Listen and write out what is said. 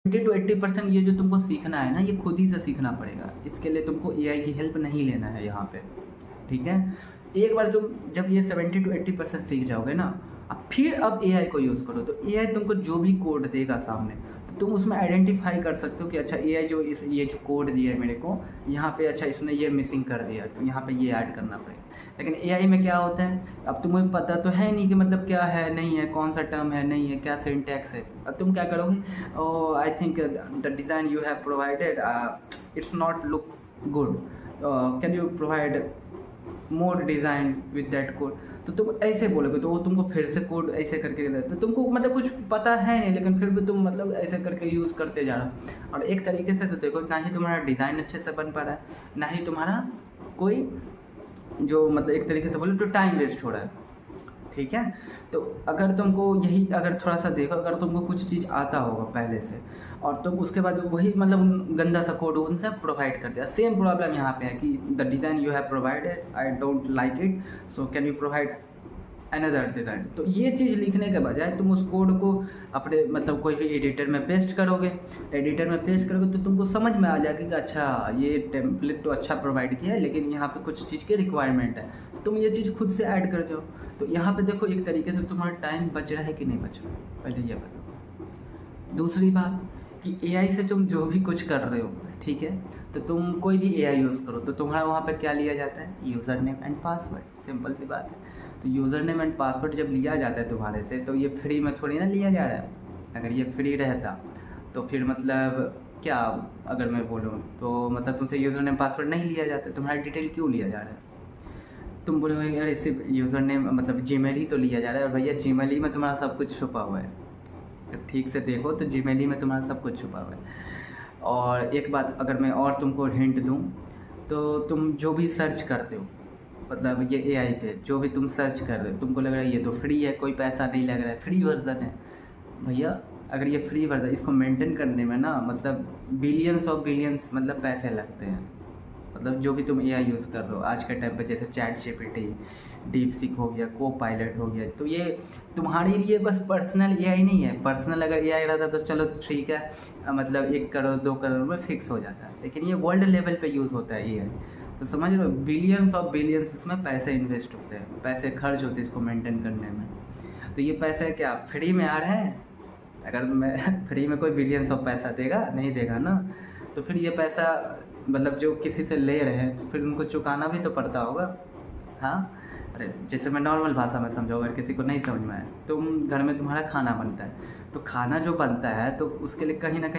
70 to 80% ये जो तुमको सीखना है ना, ये खुद ही से सीखना पड़ेगा। इसके लिए तुमको एआई की हेल्प नहीं लेना है यहाँ पे, ठीक है। एक बार तुम जब ये 70 to 80% सीख जाओगे ना, अब एआई को यूज़ करो, तो एआई तुमको जो भी कोड देगा सामने, तो तुम उसमें आइडेंटिफाई कर सकते हो कि अच्छा एआई जो ये जो कोड दिया है मेरे को, यहाँ पे अच्छा इसने ये मिसिंग कर दिया, तो यहाँ पे ये ऐड करना पड़ेगा। लेकिन एआई में क्या होता है, अब तुम्हें पता तो है नहीं कि मतलब क्या है नहीं है, कौन सा टर्म है नहीं है, क्या सिंटैक्स है। अब तुम क्या करोगे, oh I think the design you have provided it's not look good, can you provide more design with that code. तो तुम ऐसे बोलोगे तो वो तुमको फिर से कोड ऐसे करके दे, तो तुमको मतलब कुछ पता है नहीं, लेकिन फिर भी तुम मतलब ऐसे करके यूज़ करते जा रहे हो। और एक तरीके से तो देखो, ना ही तुम्हारा डिज़ाइन अच्छे से बन पा रहा है, ना ही तुम्हारा कोई जो मतलब एक तरीके से बोलो तो टाइम वेस्ट हो रहा है, ठीक है। तो अगर तुमको यही अगर थोड़ा सा देखो, अगर तुमको कुछ चीज़ आता होगा पहले से और तुम उसके बाद वही मतलब गंदा सा कोड उनसे प्रोवाइड कर दिया, सेम प्रॉब्लम यहाँ पे है कि the design you have provided I don't like it, so can you provide another design. तो ये चीज़ लिखने के बजाय तुम उस कोड को अपने मतलब कोई भी एडिटर में पेस्ट करोगे, एडिटर में पेस्ट करोगे तो तुमको समझ में आ जाएगा कि अच्छा ये टेम्पलेट तो अच्छा प्रोवाइड किया है, लेकिन यहाँ पे कुछ चीज़ की रिक्वायरमेंट है, तो तुम ये चीज़ खुद से ऐड कर दो। तो यहाँ पे देखो एक तरीके से तुम्हारा टाइम बच रहा है कि नहीं बच रहा है, पहले ये बताओ। दूसरी बात कि एआई से तुम जो भी कुछ कर रहे हो, ठीक है, तो तुम कोई भी एआई यूज़ करो तो तुम्हारा वहाँ पे क्या लिया जाता है, user name and password, simple सी बात है। तो यूज़र नेम एंड पासवर्ड जब लिया जाता है तुम्हारे से, तो ये फ्री में थोड़ी ना लिया जा रहा है। अगर ये फ्री रहता तो फिर मतलब क्या, अगर मैं बोलूँ तो मतलब तुमसे यूज़र नेम पासवर्ड नहीं लिया जाता, तुम्हारा डिटेल क्यों लिया जा रहा है। तुम बोलोगे यार सिर्फ यूज़र नेम मतलब जीमेल ही तो लिया जा रहा है, और भैया जीमेल ही में तुम्हारा सब कुछ छुपा हुआ है। तो ठीक से देखो तो जीमेल ही में तुम्हारा सब कुछ छुपा हुआ है। और एक बात अगर मैं और तुमको हिंट दूँ, तो तुम जो भी सर्च करते हो, मतलब ये एआई पे जो भी तुम सर्च कर रहे हो, तुमको लग रहा है ये तो फ्री है, कोई पैसा नहीं लग रहा है, फ्री वर्जन है। भैया अगर ये फ्री वर्जन, इसको मेंटेन करने में ना मतलब बिलियंस ऑफ बिलियंस मतलब पैसे लगते हैं। मतलब जो भी तुम एआई यूज़ कर रहे हो आज के टाइम पे, जैसे चैट जीपीटी, डीप सीक हो गया, को पायलट हो गया, तो ये तुम्हारे लिए बस पर्सनल एआई नहीं है। पर्सनल अगर एआई रहता तो चलो ठीक है, मतलब 1 करोड़ 2 करोड़ में फिक्स हो जाता है, लेकिन ये वर्ल्ड लेवल पे यूज़ होता है एआई। तो समझ रहे हो, बिलियंस ऑफ बिलियंस इसमें पैसे इन्वेस्ट होते हैं, पैसे खर्च होते हैं इसको मेंटेन करने में। तो ये पैसे क्या फ्री में आ रहे हैं? अगर मैं फ्री में कोई बिलियंस ऑफ पैसा देगा, नहीं देगा ना। तो फिर ये पैसा मतलब जो किसी से ले रहे हैं तो फिर उनको चुकाना भी तो पड़ता होगा। हाँ, अरे जैसे मैं नॉर्मल भाषा में समझाऊँ, अगर किसी को नहीं समझ में आए, तुम घर में तुम्हारा खाना बनता है, तो खाना जो बनता है तो उसके लिए कहीं ना कहीं